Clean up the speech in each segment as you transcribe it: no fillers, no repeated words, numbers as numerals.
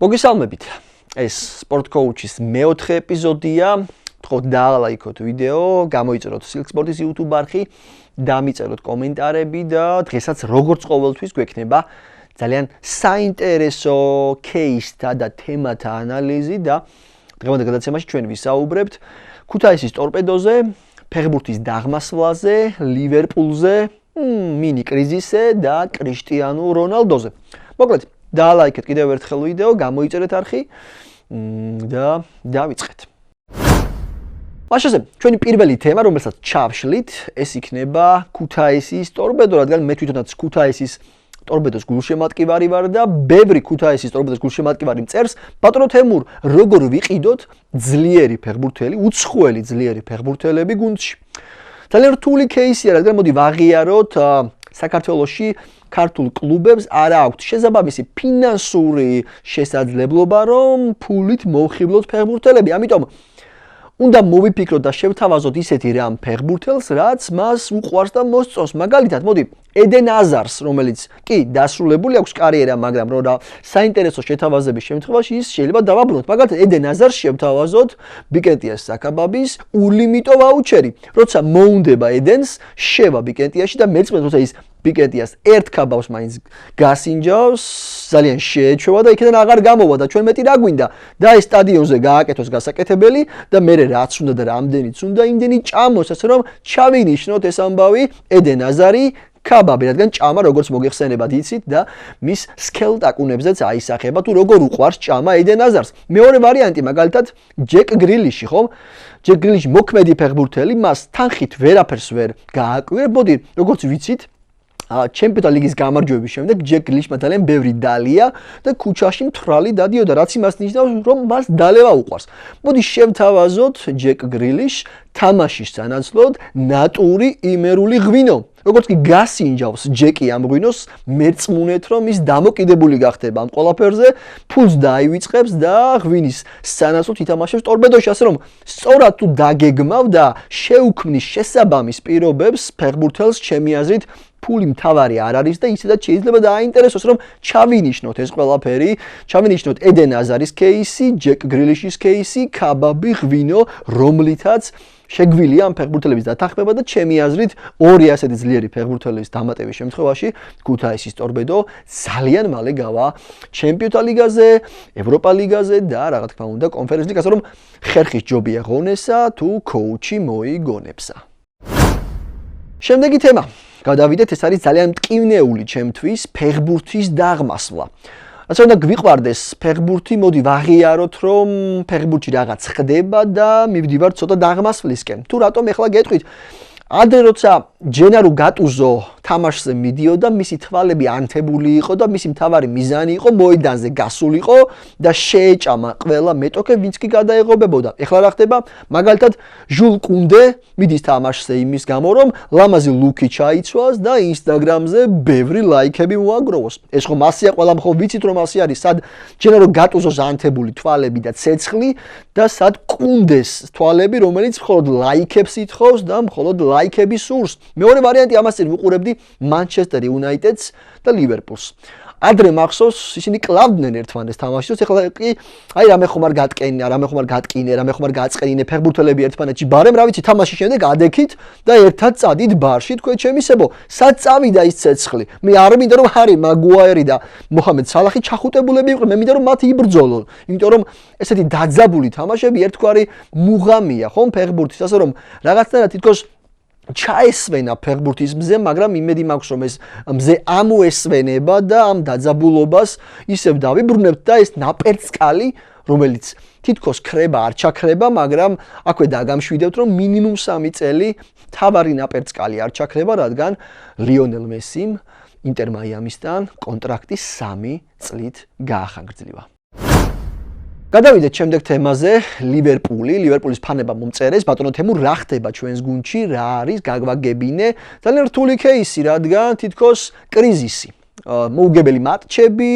მოგესალმებით. ეს სპორტ კოუჩის მეოთხე ეპიზოდია. თქვით დაალაიქოთ ვიდეო, გამოიწეროთ სილკსპორტის YouTube არხი, დამიწეროთ კომენტარები და დღესაც როგორც ყოველთვის გვექნება ძალიან საინტერესო кейსთა და თემათა ანალიზი და დღევანდელ გადაცემაში ჩვენ ვისაუბრებთ ქუთაისის ტორპედოზე, ფეხბურთის დაღმასვლაზე, ლივერპულზე, მინი კრიზისზე და კრიშტიანო რონალდოზე. მოკლედ დაალაიქეთ კიდევ ერთხელ ვიდეო, გამოიწერეთ არხი და დავიწყეთ. მაშასე, ჩვენი პირველი თემა, რომელსაც ჩავშლით, ეს იქნება ქუთაისის ტორპედო, რადგან მე თვითონაც ქუთაისის ტორპედოს გულშემატკივარი ვარ და ბევრი ქუთაისის ტორპედოს გულშემატკივარი მწერს, ბატონო თემურ, როგორ ვიყიდოთ ძლიერი ფეხბურთელი, უცხოელი ძლიერი ფეხბურთელები გუნდში. ძალიან რთული кейსია, რადგან მოდი ვაღიაროთ საქართველოში ქართულ კლუბებს არ აქვთ შესაბამისი ფინანსური შესაძლებლობა, რომ ფულით მოვხიბლოთ ფეხბურთელები. ამიტომ უნდა მოვიფიქროთ და შევთავაზოთ ისეთი რამ ფეხბურთელს, რაც მას უყვარს და მოსწონს. მაგალითად, მოდი ედენ აზარს, რომელიც კი დასრულებული აქვს კარიერა, მაგრამ რა საინტერესო შეთავაზების შემთხვევაში ის შეიძლება დავაბრუნოთ. მაგალითად, ედენ აზარს შევთავაზოთ ბიკენტიას საკაბაბის ულიმიტო ვაუჩერი. როცა მოუნდება ედენს, შევა ბიკენტიაში და მეწმენთ, როცა ის ბიკენტიას ერთ კაბავს მაინც გასინჯავს, ძალიან შეეჩვევა და იქიდან აღარ გამოვა და ჩვენ მეტი რა გვინდა და ეს სტადიონზე გააკეთოს გასაკეთებელი და მე რაც უნდა და რამდენიც უნდა იმდენი ჭამოს, ასე რომ ჩავინიშნოთ ეს ამბავი ედენ აზარი კაბაბი, რადგან ჭამა როგორც მოგეხსენებათ იცით და მის სქელტაკუნებზეც აისახება თუ როგორ უყვარს ჭამა ედენ აზარს. მეორე ვარიანტი მაგალითად ჯეკ გრილიში, ხომ? ჯეკ გრილიში მოქმედი ფეხბურთელი, მას თანხით ვერაფერს ვერ გააკვირა. მოდი, როგორც ვიცით, ჩემპიონთა ლიგის გამარჯვების შემდეგ ჯეკ გრილიშმა ძალიან ბევრი დალია და ქუჩაში მთვრალი დადიოდა, რაც იმას ნიშნავს, რომ მას დალევა უყვარს. მოდი შევთავაზოთ ჯეკ გრილიშ თამაშის სანაცვლოდ ნატური იმერული ღვინო. როგორც კი გასინჯავს ჯეკი ამ ღვინოს, მეწმუნეთ, რომ ის დამოკიდებული გახდება ამ ყველაფერზე, ფულს დაივიწყებს და ღვინის სანაცვლოდ ითამაშებს ტორპედოში, ასე რომ სწორად თუ დაგეგმავ და შეუქმნის შესაბამის პირობებს ფეხბურთელს ჩემი აზრით ფული მთავარი არ არის და ისედაც შეიძლება დააინტერესოს, რომ ჩავინიშნოთ ეს ყველაფერი, ჩავინიშნოთ ედენ აზარის кейსი, ჯეკ გრილიშის кейსი, კაბაბი, ღვინო, რომლითაც შეგვილია ამ ფეხბურთელების დათანხმება და ჩემი აზრით ორი ასეთი ძლიერი ფეხბურთელის დამატების შემთხვევაში ქუთაისის ტორპედო ძალიან მალე გავა ჩემპიონთა ლიგაზე, ევროპა ლიგაზე და რა თქმა უნდა კონფერენციის ლიგაზე, რომ ხერხის ჯობია ღონესა თუ კოუჩი მოიგონებსა. შემდეგი თემა გადავიდეთ, ეს არის ძალიან მტკივნეული ჩემთვის ფეხბურთის დაღმასვლა. ასე უნდა გვიყვარდეს ფეხბურთი, მოდი ვაღიაროთ, რომ ფეხბურთში რაღაც ხდება და მივდივართ ცოტა დაღმასვლისკენ. თუ რატომ ეხლა გეტყვით? ადრე როცა ჯენარო გატუზო თამაშზე მიდიოდა, მისი თვალები ანთებული იყო და მისი მთავარი მიზანი იყო მოედანზე გასულიყო და შეეჭამა ყველა მეტოქე, ვინც კი გადაეღობებოდა. ეხლა რა ხდება? მაგალითად, ჟულ კუნდე მიდის თამაშზე იმის გამო, რომ ლამაზი ლუკი ჩაიცვას და ინსტაგრამზე ბევრი ლაიქები მოაგროვოს. ეს ხომ ასია, ყველამ ხო ვიცით, რომ ასე არის, სად ჯენარო გატუზოს ანთებული თვალები და ცეცხლი და სად კუნდეს თვალები, რომელიც მხოლოდ ლაიქებს ითხოვს და მხოლოდ ლაიქები სურს. მეორე ვარიანტი ამას წინ ვუყურებდი მანჩესტერ იუნაიტედს და ლივერპულს. ადრე მახსოვს, ისინი კლავდნენ ერთმანეთს თამაშს, ეხლა კი აი რამე ხომ არ გატკენინა, რამე ხომ არ გატკინე, რამე ხომ არ გაწყენინე ფეხბურთელები ერთმანეთში. ბარემ რა ვიცი, თამაშის შემდეგ ადექით და ერთად წადით ბარში, თქვენ ჩემისებო, სად წავიდა ის ცეცხლი? მე არ მინდა რომ ჰარი მაგუაირი და მოჰამედ სალახი ჩახუტებულები იყვნენ, მე მინდა რომ მათ იბრძოლონ. იმიტომ რომ ესეთი დაძაბული თამაშები ერთგვარი მუღამია, ხომ ფეხბურთის, ასე რომ რაღაცნაირად თითქოს ჩაესვენა ფეხბურთის მზე, მაგრამ იმედი მაქვს, რომ ეს მზე ამოესვენება და ამ დაძაბულობას ისევ დავიბრუნებთ და ეს ნაპერწკალი, რომელიც თითქოს ქრება არ ჩაქრება, მაგრამ აქვე დაგამშვიდებთ, რომ მინიმუმ 3 წელი თავარი ნაპერწკალი არ ჩაქრება, რადგან ლიონელ მესიმ ინტერ მაიამისთან კონტრაქტი 3 წლით გაახანგრძლივა. გადავიდეთ შემდეგ თემაზე, ლივერპულის ფანება მომწერეს, ბატონო თემურ, რა ხდება ჩვენს გუნდში, რა არის, გაგვაგებინე, ძალიან რთული кейსი, რადგან თითქოს კრიზისი. მოუგებელი მატჩები,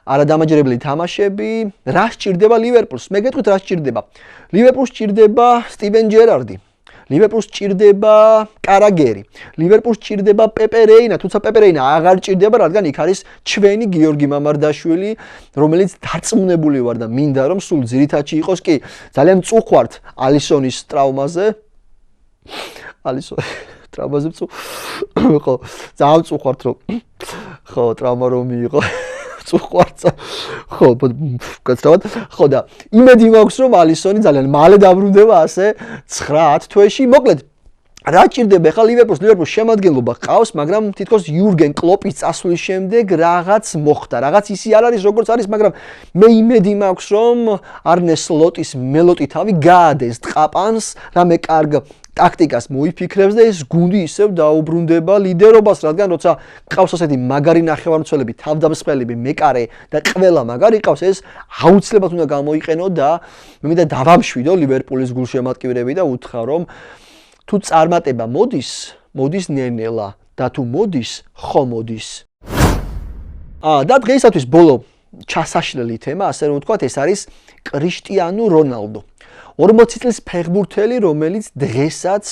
არადამაჯერებელი თამაშები, რა სჭირდება ლივერპულს? მე გეტყვით რა სჭირდება? ლივერპულს სჭირდება სტივენ ჯერარდი. ლივერპულს ჭირდება კარაგერი, ლივერპულს ჭირდება პეპე რეინა, თუმცა პეპე რეინა აღარ ჭირდება, რადგან იქ არის ჩვენი გიორგი მამარდაშვილი, რომელიც დარწმუნებული ვარ და მინდა რომ სულ ძირითადში იყოს. კი, ძალიან მწუხვართ ალისონის ტრავმაზე. ტრავმაზე ხო, ძალიან მწუხვართ რომ ხო, ტრავმა რომ მიიღო. მწუხვართ. ხო, გაცრავად. ხო და იმედი მაქვს რომ ალისონი ძალიან მალე დაბრუნდება ასე 9-10 თვეში. მოკლედ რა ჭირდება ხა ლივერპულს შემადგენლობა ყავს, მაგრამ თითქოს იურგენ კლოპის წასვლის შემდეგ რაღაც მოხდა, რაღაც ისი არ არის როგორც არის, მაგრამ მე იმედი მაქვს რომ არნე სლოტის მელოტი თავი გაადეს ტყაპანს, რამე კარგ ტაქტიკას მოიფიქრებს და ეს გუნდი ისევ დაუბრუნდება ლიდერობას, რადგან როცა ყავს ასეთი მაგარი ნახევარმცველები, თავდამსხმელები, მეკარე და ყველა მაგარი ყავს, ეს აუცილებლად უნდა გამოიყენო და მე მინდა დავამშვიდო ლივერპულის გულშემატკივრები და უთხრა რომ თუ წარმატება მოდის ნენელა და თუ მოდის, ხო მოდის. და დღეისათვის ბოლო ჩასაშლელი თემა, ასე რომ ვთქვათ, ეს არის კრიშტიანო რონალდო. 40 წლის ფეხბურთელი, რომელიც დღესაც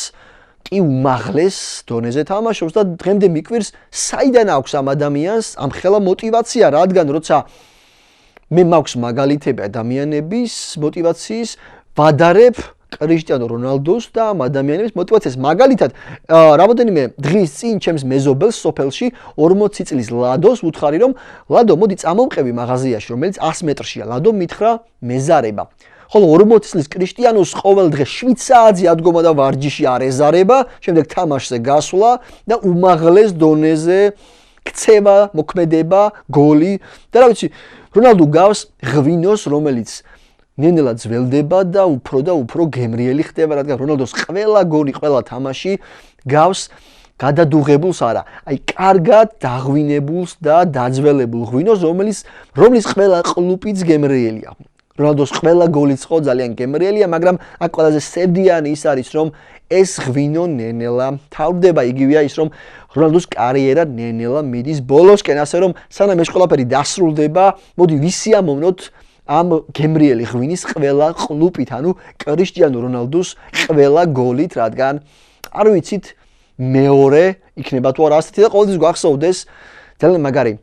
კი უმაღლეს დონეზე თამაშობს და დღემდე მიკვირს, საიდან აქვს ამ ადამიანს ამ ხელა мотиваცია, რადგან როცა მე მაქვს მაგალითები ადამიანების мотиваციის, ვადარებ კრიშტიანო რონალდოს და ამ ადამიანების мотиваციას. მაგალითად, რამოდენიმე დღის წინ ჩემს მეზობელს სოფელში 40 წლის ლადოს უთხარი რომ ლადო მოდი წამომყევი მაღაზიაში, რომელიც 100 მეტრშია. ლადო მითხრა მეზარება. ხოლო 40 წლის კრიშტიანოს ყოველ დღე 7 საათზე ადგომა და ვარჯიში არ ეზარება, შემდეგ თამაშზე გასვლა და უმაღლეს დონეზე ქცევა, მოქმედება, გოლი და რა ვიცი, რონალდო გავს ღვინოს, რომელიც ნენელა ძველდება და უფრო გემრიელი ხდება, რადგან რონალდოს ყველა გოლი, ყველა თამაში გავს გადადუღებულს არა, აი კარგად დაღვინებულს და დაძველებულ ღვინოს, რომლის ყველა ყლუპიც გემრიელია. რონალდოს ყველა გოლიც ხო ძალიან გემრიელია, მაგრამ აქ ყველაზე სევდიანი ის არის, რომ ეს ღვინო ნენელა თავდება, იგივეა ის, რომ რონალდოს კარიერა ნენელა მიდის ბოლოსკენ, ასე რომ სანამ ეს ყველაფერი დასრულდება, მოდი ვისიამოვნოთ ამ გემრიელი ღვინის ყველა ყლუპით, ანუ კრიშტიანო რონალდოს ყველა გოლით, რადგან არ ვიცით მეორე იქნება თუ არა ასეთი და ყოველთვის გვახსოვდეს ძალიან მაგარი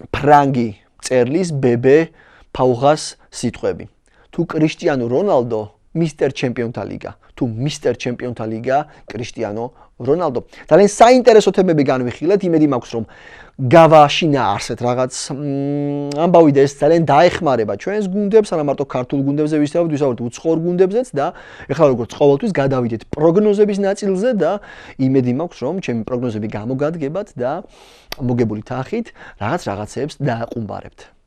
ფრანგი წერლის ბებე ფაუღას სიტყვები. თუ კრიშტიანო რონალდო მისტერ ჩემპიონთა ლიგა, თუ მისტერ ჩემპიონთა ლიგა კრიშტიანო რონალდო. ძალიან საინტერესო თემები განვიხილეთ, იმედი მაქვს რომ გავაშინა არსეთ რაღაც ამბავი და ეს ძალიან დაეხმარება ჩვენს გუნდებს, არა მარტო ქართულ გუნდებზე ვისაუბრეთ უცხოურ გუნდებზეც და ეხლა როგორც ყოველთვის გადავიდეთ პროგნოზების ნაწილზე და იმედი მაქვს რომ ჩემი პროგნოზები გამოგადგებათ და მოგებული თანხით რაღაცებს დააყუმბარებთ.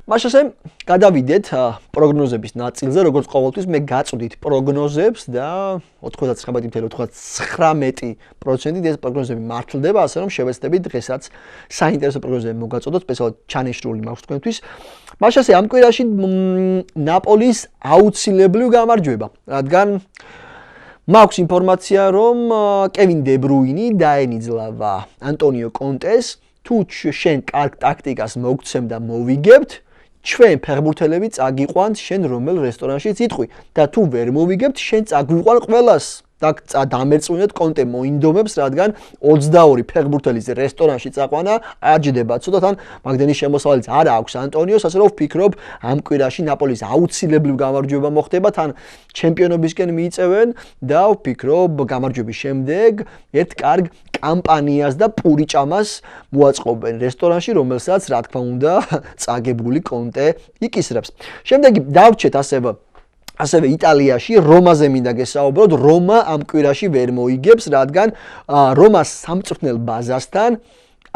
მაშასე გადავიდეთ პროგნოზების ნაწილზე, როგორც ყოველთვის მე გაწვდით პროგნოზებს და 99.99% ეს პროგნოზები მართლდება, ასე რომ შევეცდებით დღესაც საინტერესო პროგნოზები მოგაწოდოთ, სპეციალურად ჩანეშრული მაქვს თქვენთვის. მაშასე ამ კვირაში ნაპოლის აუცილებლივ გამარჯვება, რადგან მაქვს ინფორმაცია, რომ კევინ დე ბრუინი დაენიძლავა ანტონიო კონტეს, თუ შენ კარგ ტაქტიკას მოგცემ და მოვიგებთ, ჩვენ ფეხბურთელები წაგიყვანთ შენ რომელ რესტორანშიც იტყვი და თუ ვერ მოვიგებთ შენ წაგვიყვან ყველას და დამერწმუნეთ კონტე მოინდომებს, რადგან 22 ფეხბურთელის რესტორანში წაყვანა აჯდება ცოტა თან მაგდენის შემოსავალიც არა აქვს ანტონიოს, ასე რომ ვფიქრობ ამ კვირაში ნაპოლის აუცილებლივ გამარჯვება მოხდება, თან ჩემპიონობისკენ მიიწევენ და ვფიქრობ გამარჯვების შემდეგ ერთ კარგ კამპანიას და პურიჭამას მოაწყობენ რესტორანში, რომელსაც რა თქმა უნდა წაგებული კონტე იკისრებს. შემდეგი დავრჩეთ ასევე იტალიაში რომაზე მინდა გესაუბროთ. რომა ამ კვირაში ვერ მოიგებს, რადგან რომას სამწვრთნელ ბაზასთან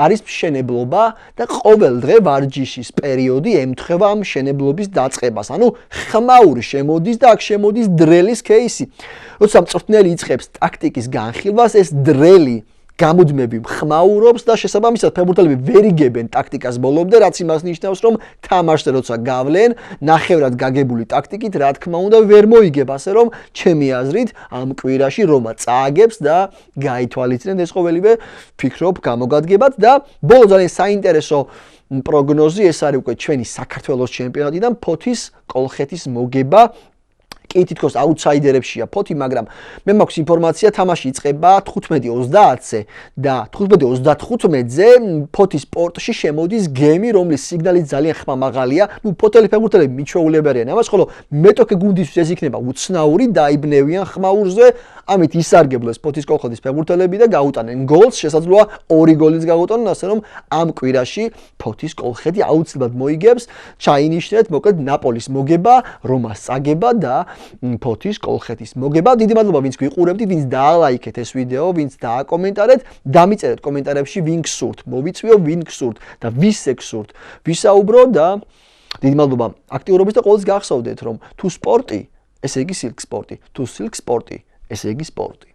არის მშენებლობა და ყოველ დღე ვარჯიშის პერიოდი ემთხვევა ამ მშენებლობის დაწყებას. ანუ ხმაური შემოდის და აქ შემოდის დრელის кейსი. როცა მწვრთნელი იწყებს ტაქტიკის განხილვას, ეს დრელი გამუდმები ხმაურობს და შესაბამისად ფეხბურთელები ვერ იგებენ ტაქტიკას ბოლომდე, რაც იმას ნიშნავს, რომ თამაშზე როცა გავლენ, ნახევრად გაგებული ტაქტიკით, რა თქმა უნდა, ვერ მოიგებ, ასე რომ ჩემი აზრით ამ კვირაში რომა წააგებს და გაითვალისწინეთ ეს ყოველივე, ვფიქრობ გამოგადგებათ და ბოლო ძალიან საინტერესო პროგნოზი ეს არის უკვე ჩვენი საქართველოს ჩემპიონატიდან ფოთის კოლხეთის მოგება კი თითქოს აუთსაიდერებშია ფოთი, მაგრამ მე მაქვს ინფორმაცია, თამაში იწყება 15:30-ზე და 15:35-ზე ფოთის პორტში შემოდის გემი, რომლის სიგნალი ძალიან ხმამაღალია. ნუ ფოთელი ფეხბურთელები მიჩვეულებარიან ამას, ხოლო მეტოქე გუნდისთვის ეს იქნება უცნაური, დაიბნევიან ხმაურზე, ამით ისარგებლეს ფოთის კოლხეთის ფეხბურთელები და გაუტანენ გოლს, შესაძლოა 2 გოლიც გაუტანონ, ასე რომ ამ კვირაში ფოთის კოლხეთი აუცილებლად მოიგებს. ჩაინიშნეთ, მოკლედ ნაპოლის მოგება, რომას წაგება და ფოთის კოლხეთის მოგება. დიდი მადლობა ვინც გვიყურებდით, ვინც დაალაიქეთ ეს ვიდეო, ვინც დააკომენტარეთ, დამიწერეთ კომენტარებში ვინ გსურთ, მოვიწვიო ვინ გსურთ და ვის ეგსურთ. ვისაუბრო და დიდი მადლობა აქტიურობის და ყოველთვის გახსოვდეთ, რომ თუ სპორტი, ესე იგი სილკ სპორტი, თუ სილკ სპორტი, ესე იგი სპორტი.